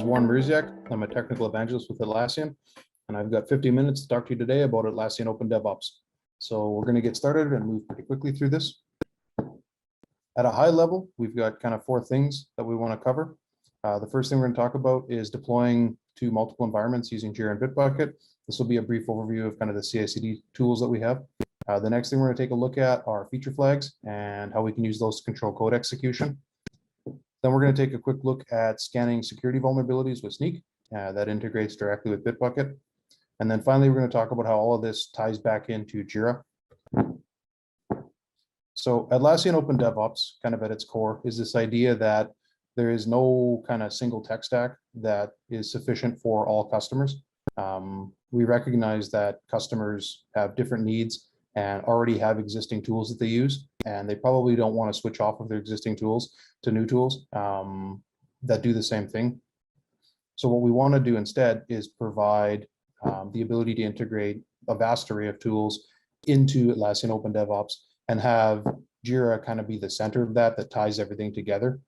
Warren Mrziak. I'm a technical evangelist with Atlassian, and I've got 50 minutes to talk to you today about Atlassian Open DevOps. So we're going to get started and move pretty quickly through this. At a high level, we've got kind of four things that we want to cover. The first thing we're going to talk about is deploying to multiple environments using Jira and Bitbucket. This will be a brief overview of kind of the CICD tools that we have. The next thing we're going to take a look at are feature flags and how we can use those to control code execution. Then we're going to take a quick look at scanning security vulnerabilities with Snyk that integrates directly with Bitbucket. And then finally, we're going to talk about how all of this ties back into Jira. So Atlassian Open DevOps, kind of at its core, is this idea that there is no kind of single tech stack that is sufficient for all customers. We recognize that customers have different needs and already have existing tools that they use, and they probably don't want to switch off of their existing tools to new tools that do the same thing. So what we want to do instead is provide the ability to integrate a vast array of tools into Atlassian Open DevOps and have Jira kind of be the center of that ties everything together.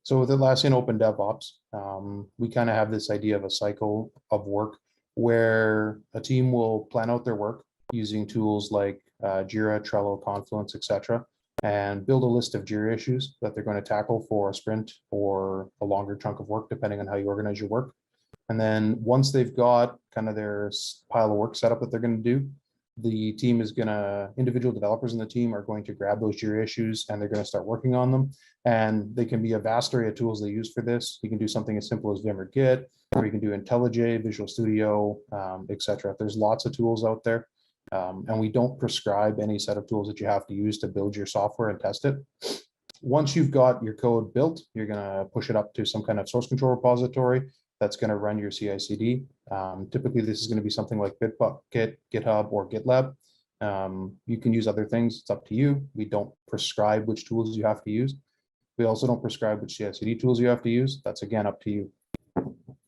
So with Atlassian Open DevOps, we kind of have this idea of a cycle of work where a team will plan out their work using tools like Jira, Trello, Confluence, etc., and build a list of Jira issues that they're going to tackle for a sprint or a longer chunk of work, depending on how you organize your work. And then once they've got kind of their pile of work set up that they're going to do, the team is going to, individual developers in the team are going to grab those Jira issues and they're going to start working on them. And they can be a vast array of tools they use for this. You can do something as simple as Vim or Git, or you can do IntelliJ, Visual Studio, etc. There's lots of tools out there. And we don't prescribe any set of tools that you have to use to build your software and test it. Once you've got your code built, you're going to push it up to some kind of source control repository that's going to run your CICD. Typically, this is going to be something like Bitbucket, GitHub, or GitLab. You can use other things. It's up to you. We don't prescribe which tools you have to use. We also don't prescribe which CICD tools you have to use. That's, again, up to you.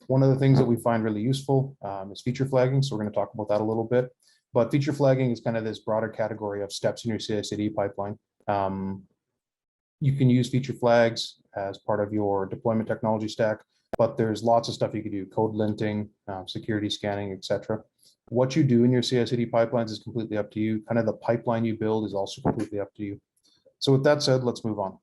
One of the things that we find really useful is feature flagging. So we're going to talk about that a little bit. But feature flagging is kind of this broader category of steps in your CI/CD pipeline. You can use feature flags as part of your deployment technology stack, but there's lots of stuff you can do: code linting, security scanning, etc. What you do in your CI/CD pipelines is completely up to you. Kind of the pipeline you build is also completely up to you. So with that said, let's move on.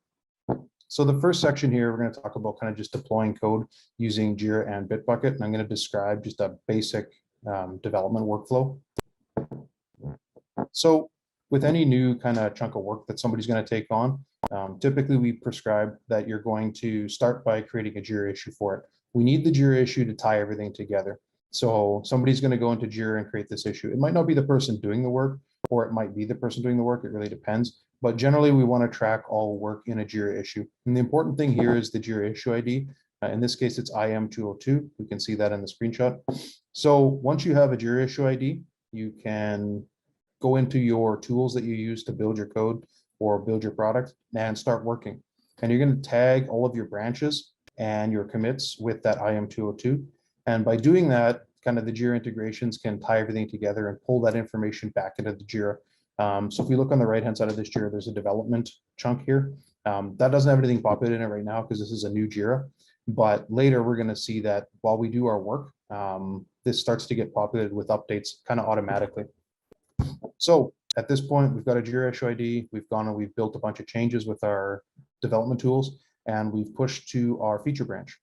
So the first section here, we're going to talk about kind of just deploying code using Jira and Bitbucket, and I'm going to describe just a basic development workflow. So with any new kind of chunk of work that somebody's going to take on, typically we prescribe that you're going to start by creating a Jira issue for it. We need the Jira issue to tie everything together. So somebody's going to go into Jira and create this issue. It might not be the person doing the work, or it might be the person doing the work. It really depends. But generally, we want to track all work in a Jira issue. And the important thing here is the Jira issue ID. In this case, it's IM202. We can see that in the screenshot. So once you have a Jira issue ID, you can go into your tools that you use to build your code or build your product and start working. And you're going to tag all of your branches and your commits with that IM202. And by doing that, kind of the Jira integrations can tie everything together and pull that information back into the Jira. So if we look on the right-hand side of this Jira, there's a development chunk here. That doesn't have anything populated in it right now because this is a new Jira. But later, we're going to see that while we do our work, this starts to get populated with updates kind of automatically. So at this point, we've got a Jira issue ID. We've gone and we've built a bunch of changes with our development tools, and we've pushed to our feature branch.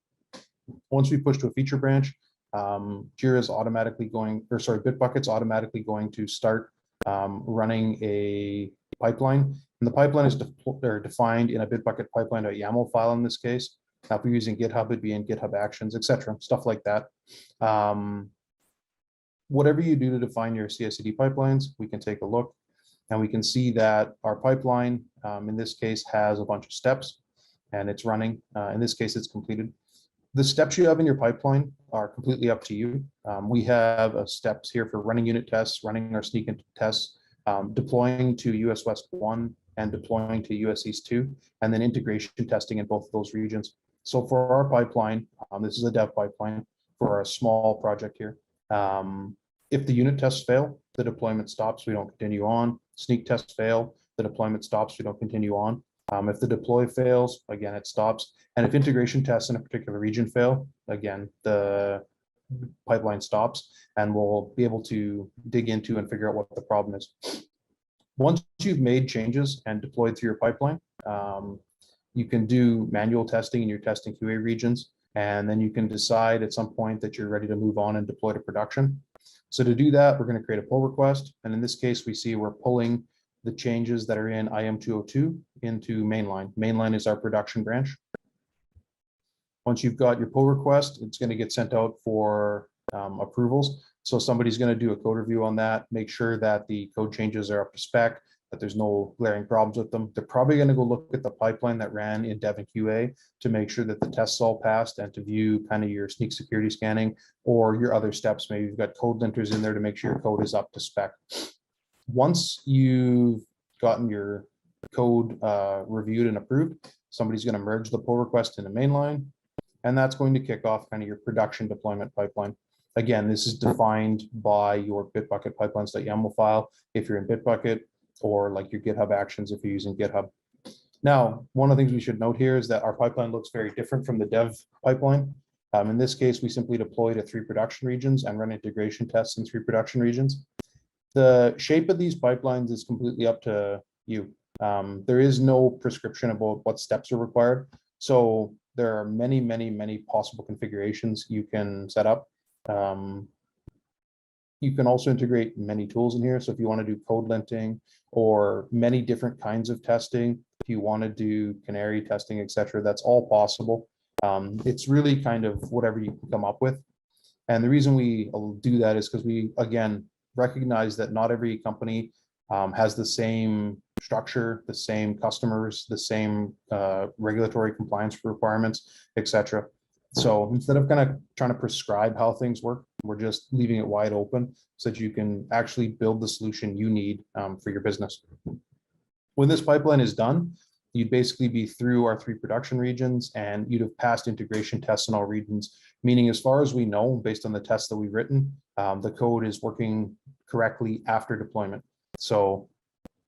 Once we push to a feature branch, Jira is automatically going, or sorry, Bitbucket's automatically going to start running a pipeline. And the pipeline is defined in a Bitbucket pipeline.yaml file in this case. Now, if we're using GitHub, it'd be in GitHub Actions, etc., stuff like that. Whatever you do to define your CI/CD pipelines, we can take a look and we can see that our pipeline, in this case, has a bunch of steps and it's running. In this case, it's completed. The steps you have in your pipeline are completely up to you. We have steps here for running unit tests, running our Snyk tests, deploying to US West 1 and deploying to US East 2, and then integration testing in both of those regions. So for our pipeline, this is a dev pipeline for a small project here. If the unit tests fail, the deployment stops, we don't continue on. Snyk tests fail, the deployment stops, we don't continue on. If the deploy fails, again, it stops. And if integration tests in a particular region fail, again, the pipeline stops, and we'll be able to dig into and figure out what the problem is. Once you've made changes and deployed through your pipeline, you can do manual testing in your testing QA regions, and then you can decide at some point that you're ready to move on and deploy to production. So to do that, we're going to create a pull request. And in this case, we see we're pulling the changes that are in IM 202 into mainline. Mainline is our production branch. Once you've got your pull request, it's going to get sent out for approvals. So somebody's going to do a code review on that, make sure that the code changes are up to spec, that there's no glaring problems with them. They're probably going to go look at the pipeline that ran in Dev and QA to make sure that the tests all passed, and to view kind of your sneak security scanning or your other steps. Maybe you've got code linters in there to make sure your code is up to spec. Once you've gotten your code reviewed and approved, somebody's going to merge the pull request into mainline, and that's going to kick off kind of your production deployment pipeline. Again, this is defined by your Bitbucket pipelines.yaml file if you're in Bitbucket, or like your GitHub Actions if you're using GitHub. Now, one of the things we should note here is that our pipeline looks very different from the dev pipeline. In this case, we simply deploy to 3 production regions and run integration tests in 3 production regions. The shape of these pipelines is completely up to you. There is no prescription about what steps are required. So there are many, many, many possible configurations you can set up. You can also integrate many tools in here. So if you want to do code linting or many different kinds of testing, if you want to do canary testing, etc., that's all possible. It's really kind of whatever you can come up with. And the reason we do that is because we, again, recognize that not every company has the same structure, the same customers, the same regulatory compliance requirements, etc. So instead of kind of trying to prescribe how things work, we're just leaving it wide open so that you can actually build the solution you need for your business. When this pipeline is done, you'd basically be through our 3 production regions, and you'd have passed integration tests in all regions, meaning as far as we know, based on the tests that we've written, the code is working correctly after deployment. So,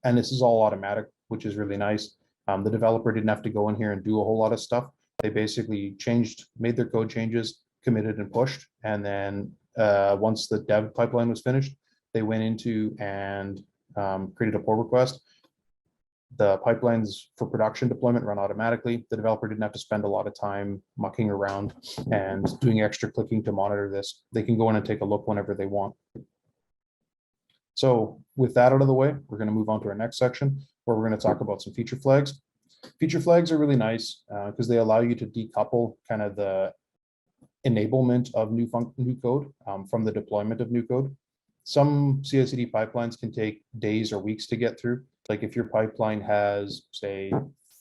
and this is all automatic, which is really nice. The developer didn't have to go in here and do a whole lot of stuff. They basically made their code changes, committed and pushed. And then once the dev pipeline was finished, they went into and created a pull request. The pipelines for production deployment run automatically. The developer didn't have to spend a lot of time mucking around and doing extra clicking to monitor this. They can go in and take a look whenever they want. So with that out of the way, we're going to move on to our next section, where we're going to talk about some feature flags. Feature flags are really nice because they allow you to decouple kind of the enablement of new code from the deployment of new code. Some CI/CD pipelines can take days or weeks to get through. Like if your pipeline has, say,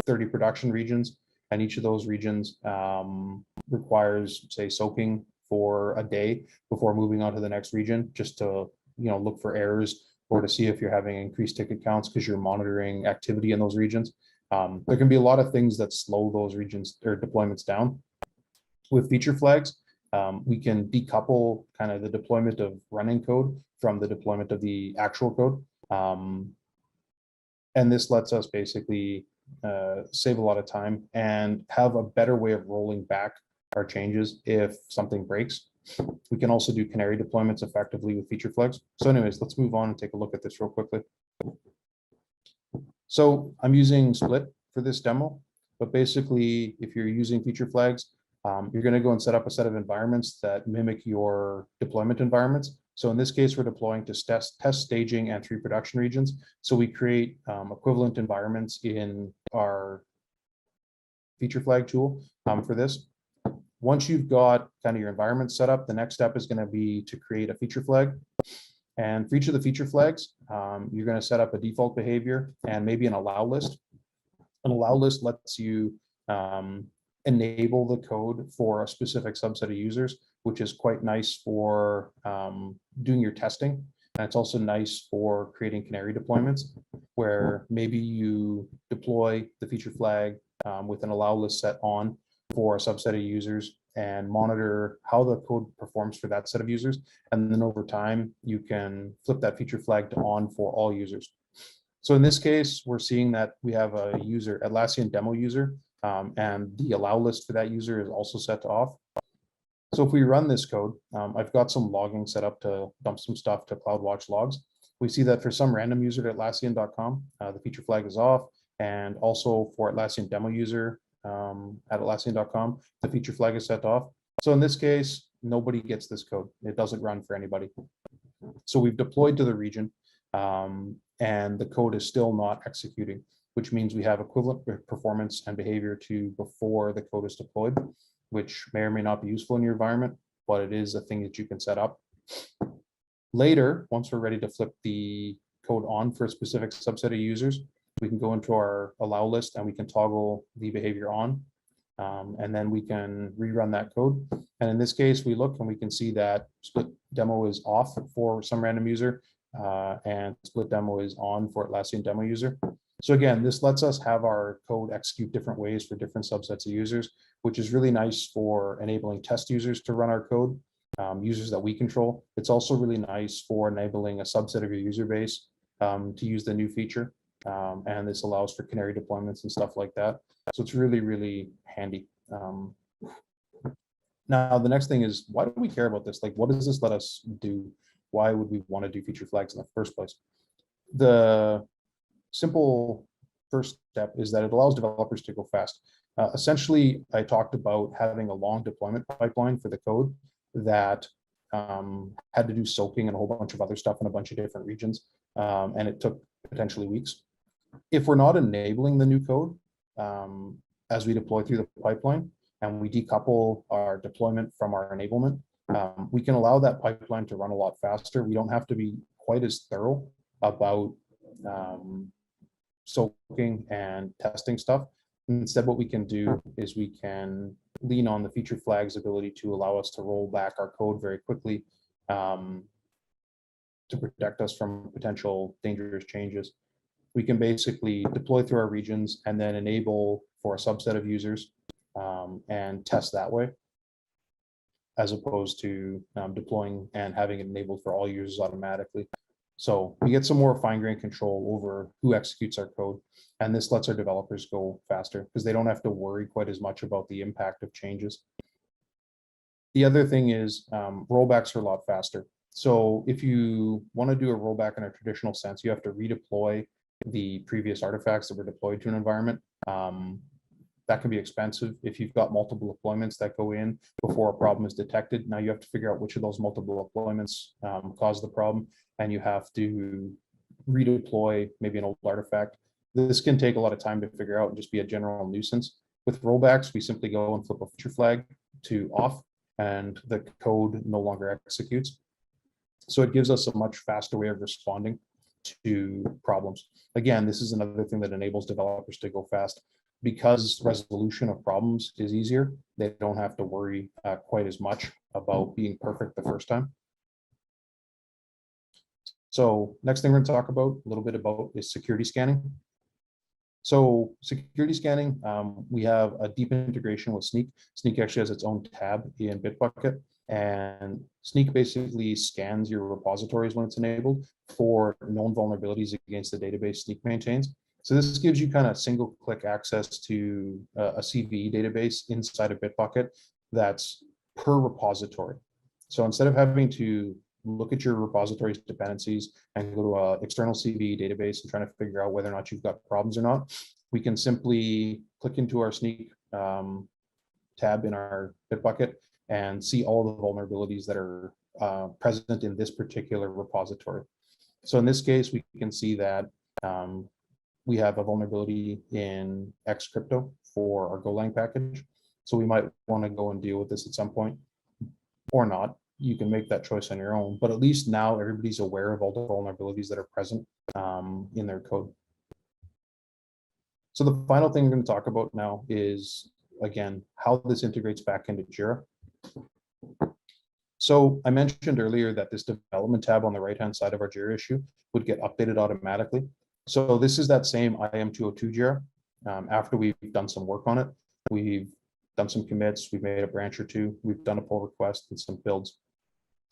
30 production regions, and each of those regions requires, say, soaking for a day before moving on to the next region, just to look for errors or to see if you're having increased ticket counts because you're monitoring activity in those regions. There can be a lot of things that slow those regions or deployments down. With feature flags, we can decouple kind of the deployment of running code from the deployment of the actual code. And this lets us basically save a lot of time and have a better way of rolling back our changes if something breaks. We can also do canary deployments effectively with feature flags. So anyways, let's move on and take a look at this real quickly. So I'm using Split for this demo, but basically if you're using feature flags, you're going to go and set up a set of environments that mimic your deployment environments. So in this case, we're deploying to test staging and 3 production regions. So we create equivalent environments in our feature flag tool for this. Once you've got kind of your environment set up, the next step is going to be to create a feature flag. And for each of the feature flags, you're going to set up a default behavior and maybe an allow list. An allow list lets you enable the code for a specific subset of users, which is quite nice for doing your testing. And it's also nice for creating canary deployments, where maybe you deploy the feature flag with an allow list set on for a subset of users and monitor how the code performs for that set of users. And then over time, you can flip that feature flag to on for all users. So in this case, we're seeing that we have a user, Atlassian demo user, and the allow list for that user is also set to off. So if we run this code, I've got some logging set up to dump some stuff to CloudWatch logs. We see that for some random user at Atlassian.com, the feature flag is off, and also for Atlassian demo user at Atlassian.com, the feature flag is set off. So in this case, nobody gets this code. It doesn't run for anybody. So we've deployed to the region, and the code is still not executing, which means we have equivalent performance and behavior to before the code is deployed, which may or may not be useful in your environment, but it is a thing that you can set up. Later, once we're ready to flip the code on for a specific subset of users, we can go into our allow list and we can toggle the behavior on. And then we can rerun that code. And in this case, we look and we can see that split demo is off for some random user and split demo is on for Atlassian demo user. So again, this lets us have our code execute different ways for different subsets of users, which is really nice for enabling test users to run our code, users that we control. It's also really nice for enabling a subset of your user base to use the new feature. And this allows for canary deployments and stuff like that. So it's really, really handy. Now, the next thing is, why do we care about this? Like, what does this let us do? Why would we want to do feature flags in the first place? The simple first step is that it allows developers to go fast. Essentially, I talked about having a long deployment pipeline for the code that had to do soaking and a whole bunch of other stuff in a bunch of different regions, and it took potentially weeks. If we're not enabling the new code as we deploy through the pipeline and we decouple our deployment from our enablement, we can allow that pipeline to run a lot faster. We don't have to be quite as thorough about soaking and testing stuff. Instead, what we can do is we can lean on the feature flag's ability to allow us to roll back our code very quickly to protect us from potential dangerous changes. We can basically deploy through our regions and then enable for a subset of users and test that way, as opposed to deploying and having it enabled for all users automatically. So we get some more fine-grained control over who executes our code, and this lets our developers go faster because they don't have to worry quite as much about the impact of changes. The other thing is rollbacks are a lot faster. So if you want to do a rollback in a traditional sense, you have to redeploy the previous artifacts that were deployed to an environment. That can be expensive. If you've got multiple deployments that go in before a problem is detected, now you have to figure out which of those multiple deployments caused the problem, and you have to redeploy maybe an old artifact. This can take a lot of time to figure out and just be a general nuisance. With rollbacks, we simply go and flip a feature flag to off, and the code no longer executes. So it gives us a much faster way of responding to problems. Again, this is another thing that enables developers to go fast. Because resolution of problems is easier, they don't have to worry quite as much about being perfect the first time. So next thing we're going to talk about a little bit about is security scanning. So security scanning, we have a deep integration with Snyk. Snyk actually has its own tab in Bitbucket, and Snyk basically scans your repositories when it's enabled for known vulnerabilities against the database Snyk maintains. So this gives you kind of single click access to a CVE database inside of Bitbucket that's per repository. So instead of having to look at your repository's dependencies and go to an external CVE database and trying to figure out whether or not you've got problems or not, we can simply click into our Snyk tab in our Bitbucket and see all the vulnerabilities that are present in this particular repository. So in this case, we can see that we have a vulnerability in X crypto for our Golang package. So we might want to go and deal with this at some point or not. You can make that choice on your own, but at least now everybody's aware of all the vulnerabilities that are present in their code. So the final thing we're going to talk about now is, again, how this integrates back into Jira. So I mentioned earlier that this development tab on the right-hand side of our Jira issue would get updated automatically. So this is that same IM202 Jira. After we've done some work on it, we've done some commits, we've made a branch or two, we've done a pull request and some builds.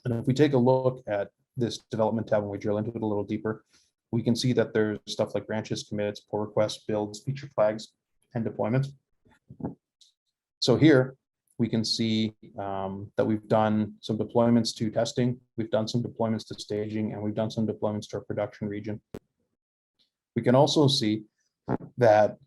And if we take a look at this development tab and we drill into it a little deeper, we can see that there's stuff like branches, commits, pull requests, builds, feature flags, and deployments. So here we can see that we've done some deployments to testing, we've done some deployments to staging, and we've done some deployments to our production region. We can also see that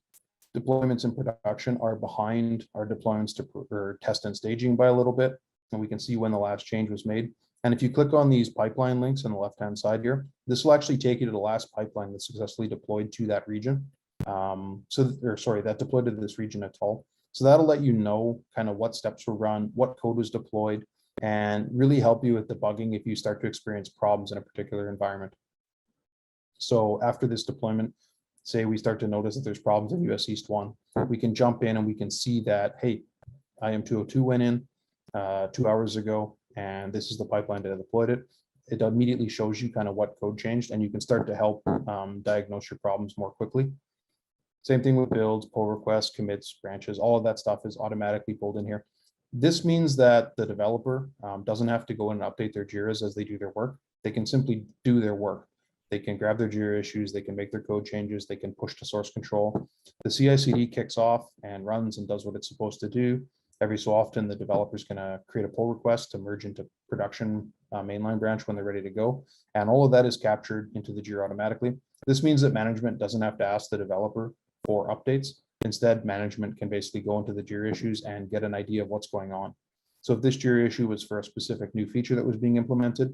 deployments in production are behind our deployments to test and staging by a little bit, and we can see when the last change was made. And if you click on these pipeline links on the left-hand side here, this will actually take you to the last pipeline that successfully deployed to that region. That deployed to this region at all. So that'll let you know kind of what steps were run, what code was deployed, and really help you with debugging if you start to experience problems in a particular environment. So after this deployment, say we start to notice that there's problems in US East 1, we can jump in and we can see that, hey, IM 202 went in 2 hours ago, and this is the pipeline that deployed it. It immediately shows you kind of what code changed, and you can start to help diagnose your problems more quickly. Same thing with builds, pull requests, commits, branches, all of that stuff is automatically pulled in here. This means that the developer doesn't have to go and update their JIRAs as they do their work. They can simply do their work. They can grab their JIRA issues, they can make their code changes, they can push to source control. The CICD kicks off and runs and does what it's supposed to do. Every so often, the developer's going to create a pull request to merge into production mainline branch when they're ready to go. And all of that is captured into the JIRA automatically. This means that management doesn't have to ask the developer for updates. Instead, management can basically go into the JIRA issues and get an idea of what's going on. So if this JIRA issue was for a specific new feature that was being implemented,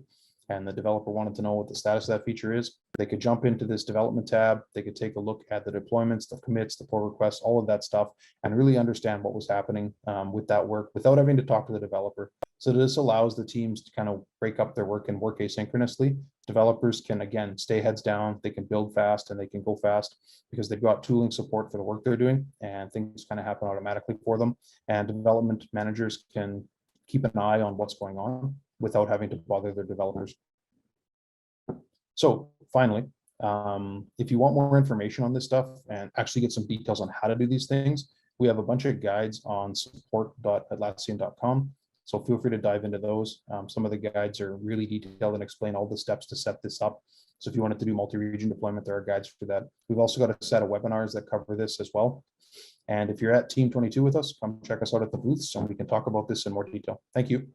and the developer wanted to know what the status of that feature is, they could jump into this development tab, they could take a look at the deployments, the commits, the pull requests, all of that stuff, and really understand what was happening with that work without having to talk to the developer. So this allows the teams to kind of break up their work and work asynchronously. Developers can, again, stay heads down, they can build fast and they can go fast because they've got tooling support for the work they're doing, and things kind of happen automatically for them. And development managers can keep an eye on what's going on without having to bother their developers. So finally, if you want more information on this stuff and actually get some details on how to do these things, we have a bunch of guides on support.atlassian.com. So feel free to dive into those. Some of the guides are really detailed and explain all the steps to set this up. So if you wanted to do multi-region deployment, there are guides for that. We've also got a set of webinars that cover this as well. And if you're at Team 22 with us, come check us out at the booths and we can talk about this in more detail. Thank you.